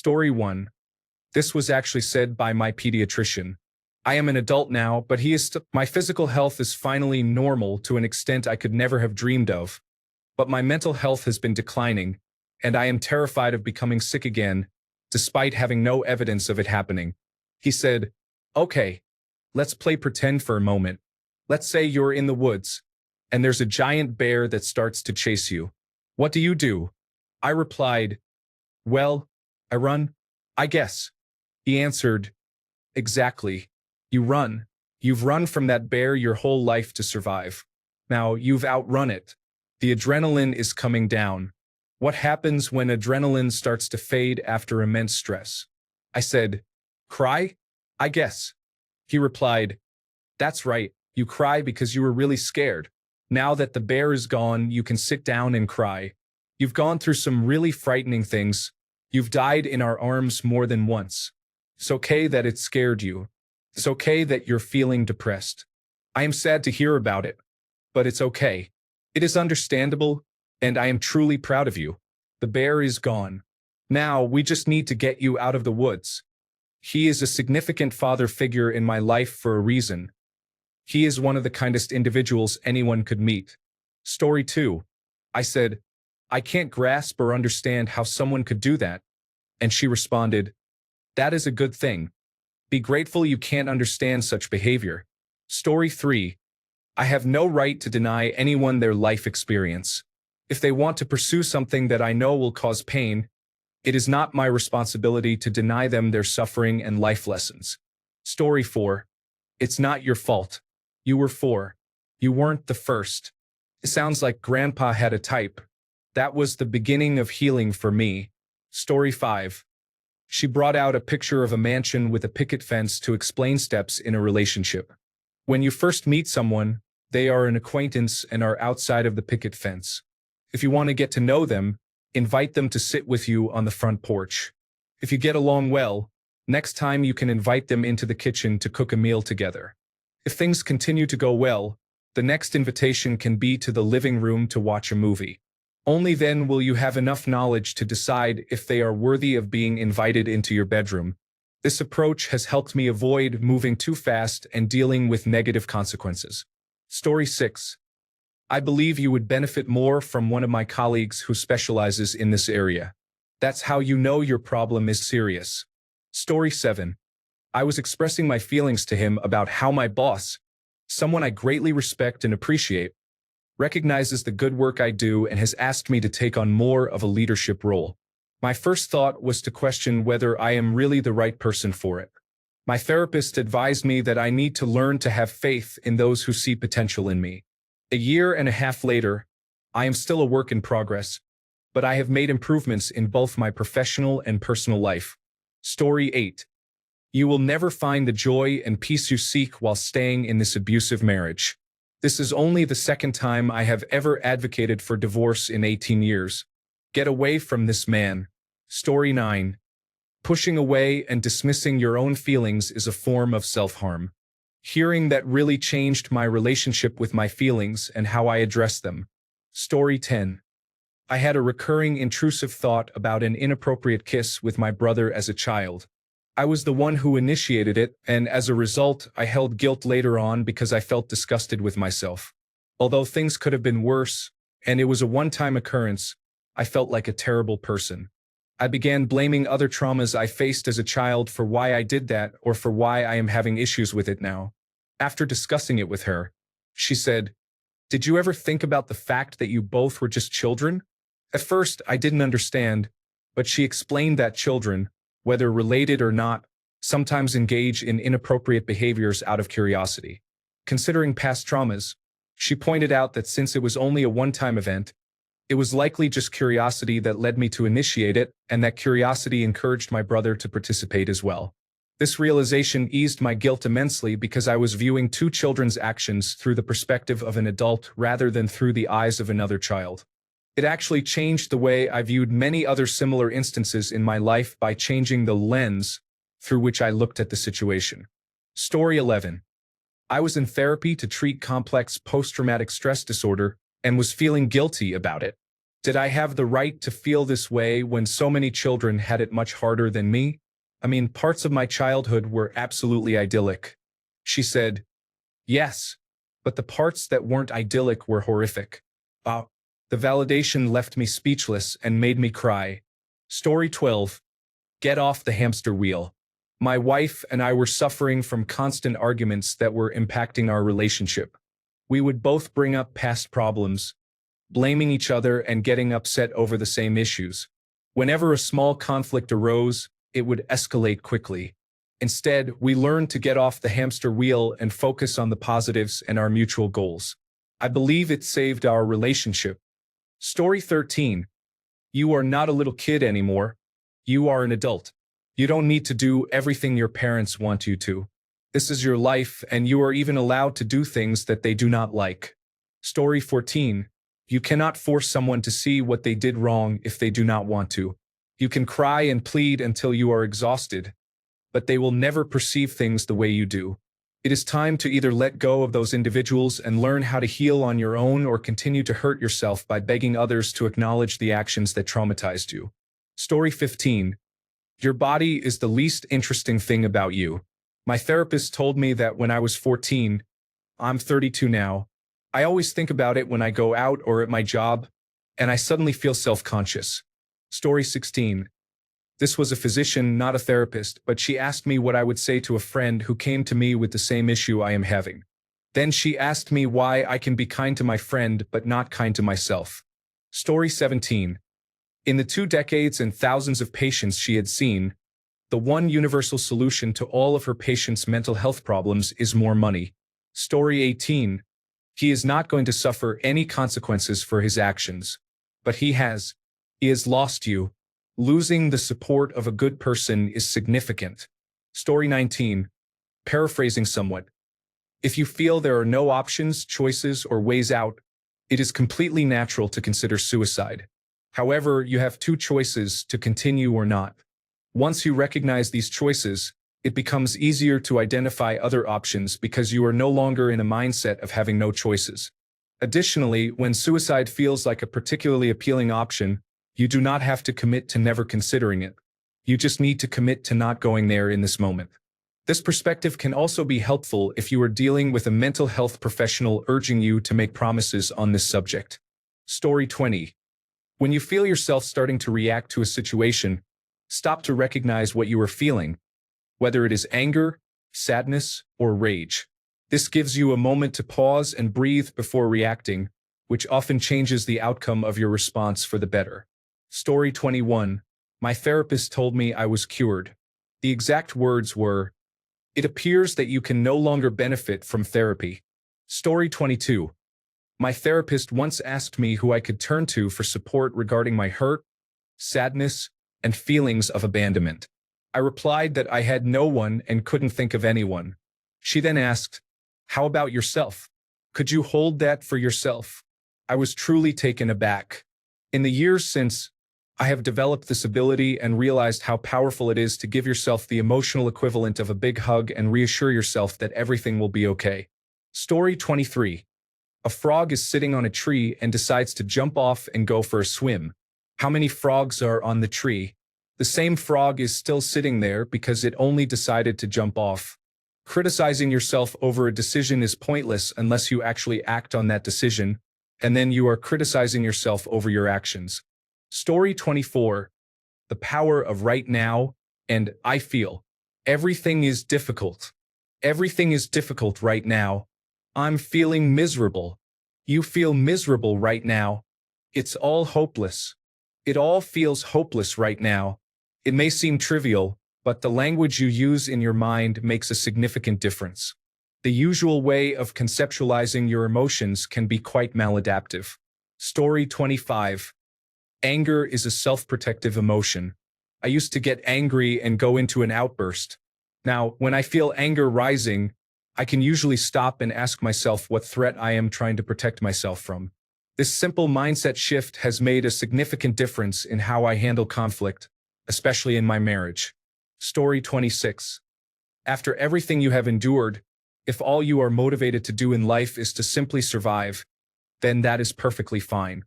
Story 1. This was actually said by my pediatrician. I am an adult now, but my physical health is finally normal to an extent I could never have dreamed of. But my mental health has been declining, and I am terrified of becoming sick again, despite having no evidence of it happening. He said, "Okay, let's play pretend for a moment. Let's say you're in the woods, and there's a giant bear that starts to chase you. What do?" I replied, "Well, I run, I guess." He answered, "Exactly. You run. You've run from that bear your whole life to survive. Now you've outrun it. The adrenaline is coming down. What happens when adrenaline starts to fade after immense stress?" I said, "Cry? I guess." He replied, "That's right. You cry because you were really scared. Now that the bear is gone, you can sit down and cry. You've gone through some really frightening things. You've died in our arms more than once. It's okay that it scared you. It's okay that you're feeling depressed. I am sad to hear about it, but it's okay. It is understandable, and I am truly proud of you. The bear is gone. Now we just need to get you out of the woods. He is a significant father figure in my life for a reason. He is one of the kindest individuals anyone could meet." Story 2. I said, "I can't grasp or understand how someone could do that." And she responded, "That is a good thing. Be grateful you can't understand such behavior." Story 3. I have no right to deny anyone their life experience. If they want to pursue something that I know will cause pain, it is not my responsibility to deny them their suffering and life lessons. Story 4. It's not your fault. You were 4. You weren't the first. It sounds like Grandpa had a type. That was the beginning of healing for me. Story 5. She brought out a picture of a mansion with a picket fence to explain steps in a relationship. When you first meet someone, they are an acquaintance and are outside of the picket fence. If you want to get to know them, invite them to sit with you on the front porch. If you get along well, next time you can invite them into the kitchen to cook a meal together. If things continue to go well, the next invitation can be to the living room to watch a movie. Only then will you have enough knowledge to decide if they are worthy of being invited into your bedroom. This approach has helped me avoid moving too fast and dealing with negative consequences. Story 6. I believe you would benefit more from one of my colleagues who specializes in this area. That's how you know your problem is serious. Story 7. I was expressing my feelings to him about how my boss, someone I greatly respect and appreciate, recognizes the good work I do and has asked me to take on more of a leadership role. My first thought was to question whether I am really the right person for it. My therapist advised me that I need to learn to have faith in those who see potential in me. A year and a half later, I am still a work in progress, but I have made improvements in both my professional and personal life. Story 8. You will never find the joy and peace you seek while staying in this abusive marriage. This is only the second time I have ever advocated for divorce in 18 years. Get away from this man. Story 9. Pushing away and dismissing your own feelings is a form of self-harm. Hearing that really changed my relationship with my feelings and how I address them. Story 10. I had a recurring intrusive thought about an inappropriate kiss with my brother as a child. I was the one who initiated it, and as a result, I held guilt later on because I felt disgusted with myself. Although things could have been worse, and it was a one-time occurrence, I felt like a terrible person. I began blaming other traumas I faced as a child for why I did that or for why I am having issues with it now. After discussing it with her, she said, "Did you ever think about the fact that you both were just children?" At first, I didn't understand, but she explained that children, whether related or not, sometimes engage in inappropriate behaviors out of curiosity. Considering past traumas, she pointed out that since it was only a one-time event, it was likely just curiosity that led me to initiate it, and that curiosity encouraged my brother to participate as well. This realization eased my guilt immensely because I was viewing two children's actions through the perspective of an adult rather than through the eyes of another child. It actually changed the way I viewed many other similar instances in my life by changing the lens through which I looked at the situation. Story 11. I was in therapy to treat complex post-traumatic stress disorder and was feeling guilty about it. Did I have the right to feel this way when so many children had it much harder than me? I mean, parts of my childhood were absolutely idyllic. She said, yes, but the parts that weren't idyllic were horrific. Ah, the validation left me speechless and made me cry. Story 12. Get off the hamster wheel. My wife and I were suffering from constant arguments that were impacting our relationship. We would both bring up past problems, blaming each other and getting upset over the same issues. Whenever a small conflict arose, it would escalate quickly. Instead, we learned to get off the hamster wheel and focus on the positives and our mutual goals. I believe it saved our relationship. Story 13. You are not a little kid anymore. You are an adult. You don't need to do everything your parents want you to. This is your life, and you are even allowed to do things that they do not like. Story 14. You cannot force someone to see what they did wrong if they do not want to. You can cry and plead until you are exhausted, but they will never perceive things the way you do. It is time to either let go of those individuals and learn how to heal on your own, or continue to hurt yourself by begging others to acknowledge the actions that traumatized you. Story 15. Your body is the least interesting thing about you. My therapist told me that when I was 14, I'm 32 now, I always think about it when I go out or at my job, and I suddenly feel self-conscious. Story 16. This was a physician, not a therapist, but she asked me what I would say to a friend who came to me with the same issue I am having. Then she asked me why I can be kind to my friend but not kind to myself. Story 17. In the 2 decades and thousands of patients she had seen, the one universal solution to all of her patients' mental health problems is more money. Story 18. He is not going to suffer any consequences for his actions, but he has. He has lost you. Losing the support of a good person is significant. Story 19. Paraphrasing somewhat. If you feel there are no options, choices, or ways out, it is completely natural to consider suicide. However, you have 2 choices: to continue or not. Once you recognize these choices, it becomes easier to identify other options because you are no longer in a mindset of having no choices. Additionally, when suicide feels like a particularly appealing option, you do not have to commit to never considering it. You just need to commit to not going there in this moment. This perspective can also be helpful if you are dealing with a mental health professional urging you to make promises on this subject. Story 20. When you feel yourself starting to react to a situation, stop to recognize what you are feeling, whether it is anger, sadness, or rage. This gives you a moment to pause and breathe before reacting, which often changes the outcome of your response for the better. Story 21. My therapist told me I was cured. The exact words were, "It appears that you can no longer benefit from therapy." Story 22. My therapist once asked me who I could turn to for support regarding my hurt, sadness, and feelings of abandonment. I replied that I had no one and couldn't think of anyone. She then asked, "How about yourself? Could you hold that for yourself?" I was truly taken aback. In the years since, I have developed this ability and realized how powerful it is to give yourself the emotional equivalent of a big hug and reassure yourself that everything will be okay. Story 23. A frog is sitting on a tree and decides to jump off and go for a swim. How many frogs are on the tree? The same frog is still sitting there because it only decided to jump off. Criticizing yourself over a decision is pointless unless you actually act on that decision, and then you are criticizing yourself over your actions. Story 24. The power of right now and I feel. Everything is difficult. Everything is difficult right now. I'm feeling miserable. You feel miserable right now. It's all hopeless. It all feels hopeless right now. It may seem trivial, but the language you use in your mind makes a significant difference. The usual way of conceptualizing your emotions can be quite maladaptive. Story 25. Anger is a self-protective emotion. I used to get angry and go into an outburst. Now, when I feel anger rising, I can usually stop and ask myself what threat I am trying to protect myself from. This simple mindset shift has made a significant difference in how I handle conflict, especially in my marriage. Story 26. After everything you have endured, if all you are motivated to do in life is to simply survive, then that is perfectly fine.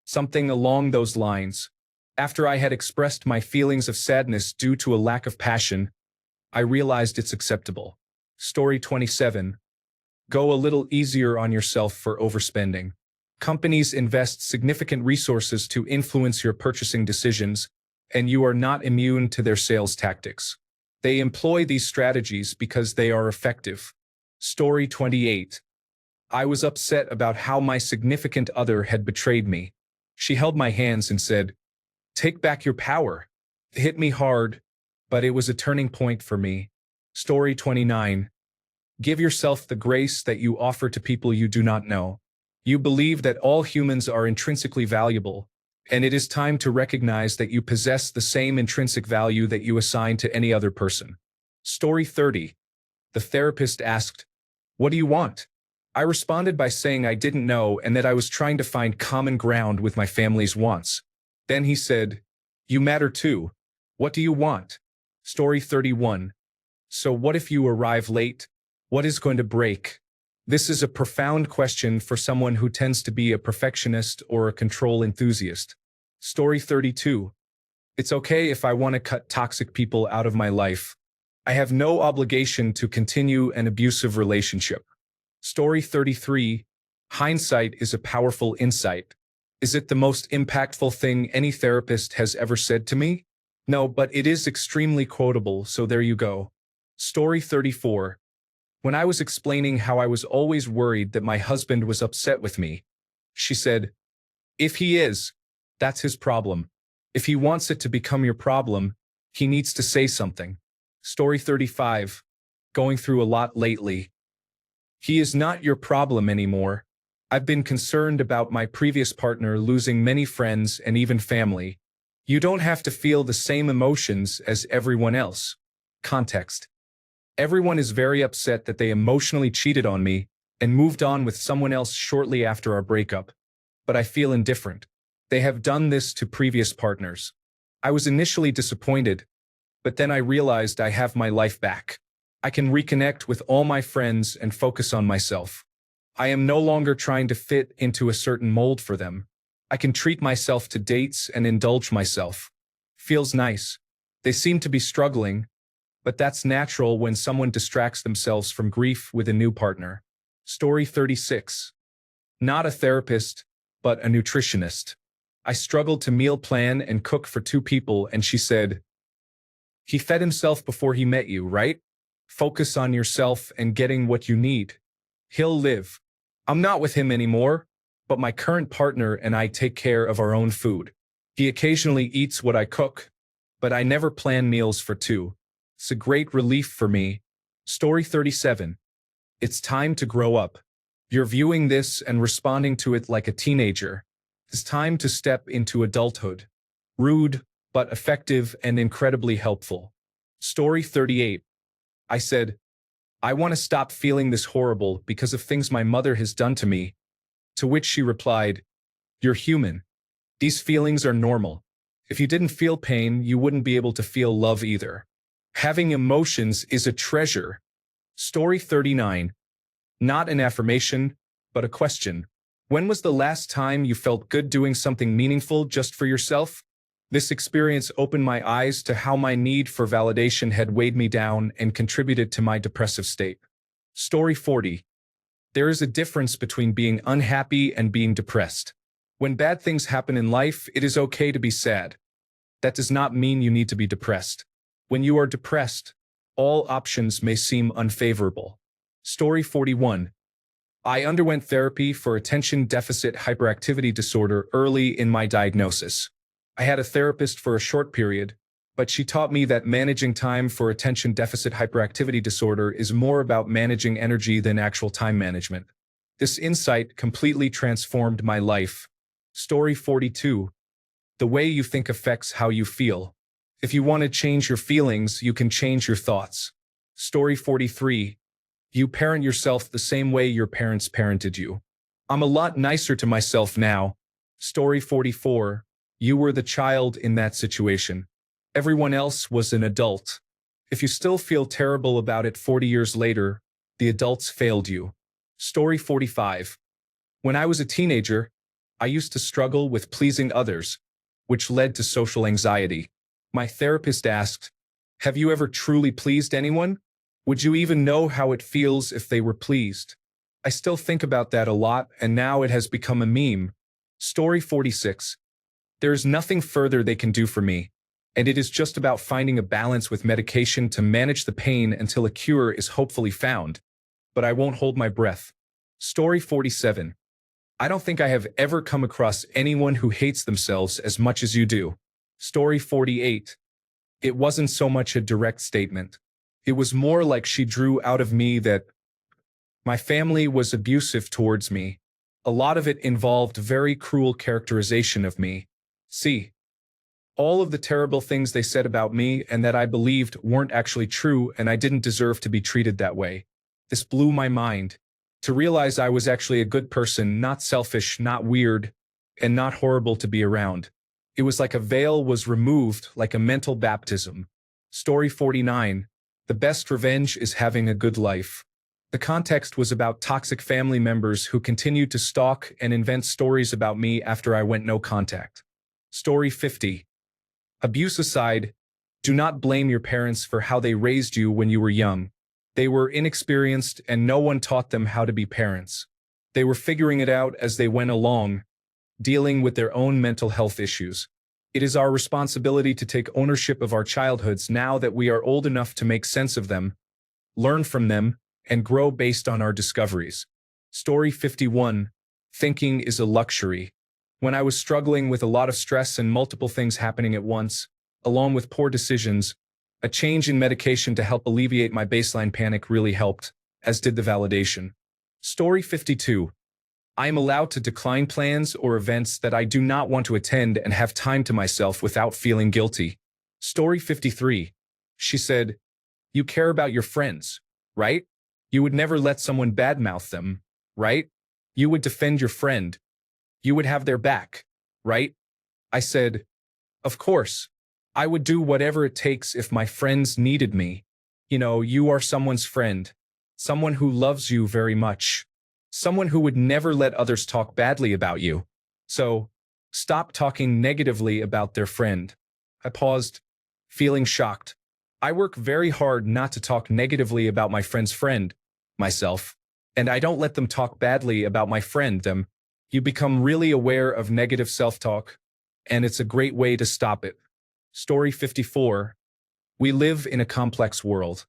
Something along those lines. After I had expressed my feelings of sadness due to a lack of passion, I realized it's acceptable. Story 27. Go a little easier on yourself for overspending. Companies invest significant resources to influence your purchasing decisions, and you are not immune to their sales tactics. They employ these strategies because they are effective. Story 28. I was upset about how my significant other had betrayed me. She held my hands and said, "Take back your power." It hit me hard, but it was a turning point for me. Story 29. Give yourself the grace that you offer to people you do not know. You believe that all humans are intrinsically valuable, and it is time to recognize that you possess the same intrinsic value that you assign to any other person. Story 30. The therapist asked, "What do you want?" I responded by saying I didn't know and that I was trying to find common ground with my family's wants. Then he said, "You matter too. What do you want?" Story 31. So what if you arrive late? What is going to break? This is a profound question for someone who tends to be a perfectionist or a control enthusiast. Story 32. It's okay if I want to cut toxic people out of my life. I have no obligation to continue an abusive relationship. Story 33. Hindsight is a powerful insight. Is it the most impactful thing any therapist has ever said to me? No, but it is extremely quotable, so there you go. Story 34. When I was explaining how I was always worried that my husband was upset with me, she said, "If he is, that's his problem. If he wants it to become your problem, he needs to say something." Story 35. Going through a lot lately. He is not your problem anymore. I've been concerned about my previous partner losing many friends and even family. You don't have to feel the same emotions as everyone else. Context. Everyone is very upset that they emotionally cheated on me and moved on with someone else shortly after our breakup. But I feel indifferent. They have done this to previous partners. I was initially disappointed, but then I realized I have my life back. I can reconnect with all my friends and focus on myself. I am no longer trying to fit into a certain mold for them. I can treat myself to dates and indulge myself. Feels nice. They seem to be struggling, but that's natural when someone distracts themselves from grief with a new partner. Story 36. Not a therapist, but a nutritionist. I struggled to meal plan and cook for 2 people, and she said, "He fed himself before he met you, right? Focus on yourself and getting what you need. He'll live." I'm not with him anymore, but my current partner and I take care of our own food. He occasionally eats what I cook, but I never plan meals for 2. It's a great relief for me. Story 37. It's time to grow up. You're viewing this and responding to it like a teenager. It's time to step into adulthood. Rude, but effective and incredibly helpful. Story 38. I said, "I want to stop feeling this horrible because of things my mother has done to me." To which she replied, "You're human. These feelings are normal. If you didn't feel pain, you wouldn't be able to feel love either. Having emotions is a treasure." Story 39. Not an affirmation, but a question. When was the last time you felt good doing something meaningful just for yourself? This experience opened my eyes to how my need for validation had weighed me down and contributed to my depressive state. Story 40. There is a difference between being unhappy and being depressed. When bad things happen in life, it is okay to be sad. That does not mean you need to be depressed. When you are depressed, all options may seem unfavorable. Story 41. I underwent therapy for attention deficit hyperactivity disorder early in my diagnosis. I had a therapist for a short period, but she taught me that managing time for attention deficit hyperactivity disorder is more about managing energy than actual time management. This insight completely transformed my life. Story 42. The way you think affects how you feel. If you want to change your feelings, you can change your thoughts. Story 43. You parent yourself the same way your parents parented you. I'm a lot nicer to myself now. Story 44. You were the child in that situation. Everyone else was an adult. If you still feel terrible about it 40 years later, the adults failed you. Story 45. When I was a teenager, I used to struggle with pleasing others, which led to social anxiety. My therapist asked, "Have you ever truly pleased anyone? Would you even know how it feels if they were pleased?" I still think about that a lot, and now it has become a meme. Story 46. There is nothing further they can do for me, and it is just about finding a balance with medication to manage the pain until a cure is hopefully found. But I won't hold my breath. Story 47. I don't think I have ever come across anyone who hates themselves as much as you do. Story 48. It wasn't so much a direct statement. It was more like she drew out of me that my family was abusive towards me. A lot of it involved very cruel characterization of me. See, all of the terrible things they said about me and that I believed weren't actually true, and I didn't deserve to be treated that way. This blew my mind. To realize I was actually a good person, not selfish, not weird, and not horrible to be around. It was like a veil was removed, like a mental baptism. Story 49. The best revenge is having a good life. The context was about toxic family members who continued to stalk and invent stories about me after I went no contact. Story 50. Abuse aside, do not blame your parents for how they raised you when you were young. They were inexperienced and no one taught them how to be parents. They were figuring it out as they went along, dealing with their own mental health issues. It is our responsibility to take ownership of our childhoods now that we are old enough to make sense of them, learn from them, and grow based on our discoveries. Story 51. Thinking is a luxury. When I was struggling with a lot of stress and multiple things happening at once, along with poor decisions, a change in medication to help alleviate my baseline panic really helped, as did the validation. Story 52. I am allowed to decline plans or events that I do not want to attend and have time to myself without feeling guilty. Story 53. She said, "You care about your friends, right? You would never let someone badmouth them, right? You would defend your friend. You would have their back, right?" I said, "Of course. I would do whatever it takes if my friends needed me. You know, you are someone's friend, someone who loves you very much, someone who would never let others talk badly about you. So, stop talking negatively about their friend." I paused, feeling shocked. I work very hard not to talk negatively about my friend's friend, myself, and I don't let them talk badly about my friend, them. You become really aware of negative self-talk, and it's a great way to stop it. Story 54. We live in a complex world.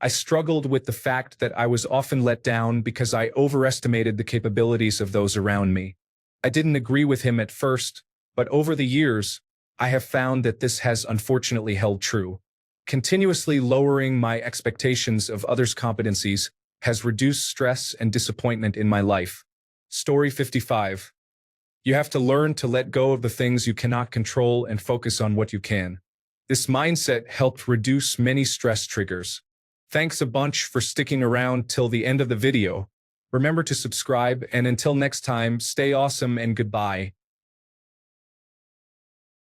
I struggled with the fact that I was often let down because I overestimated the capabilities of those around me. I didn't agree with him at first, but over the years, I have found that this has unfortunately held true. Continuously lowering my expectations of others' competencies has reduced stress and disappointment in my life. Story 55. You have to learn to let go of the things you cannot control and focus on what you can. This mindset helped reduce many stress triggers. Thanks a bunch for sticking around till the end of the video. Remember to subscribe, and until next time, stay awesome and goodbye.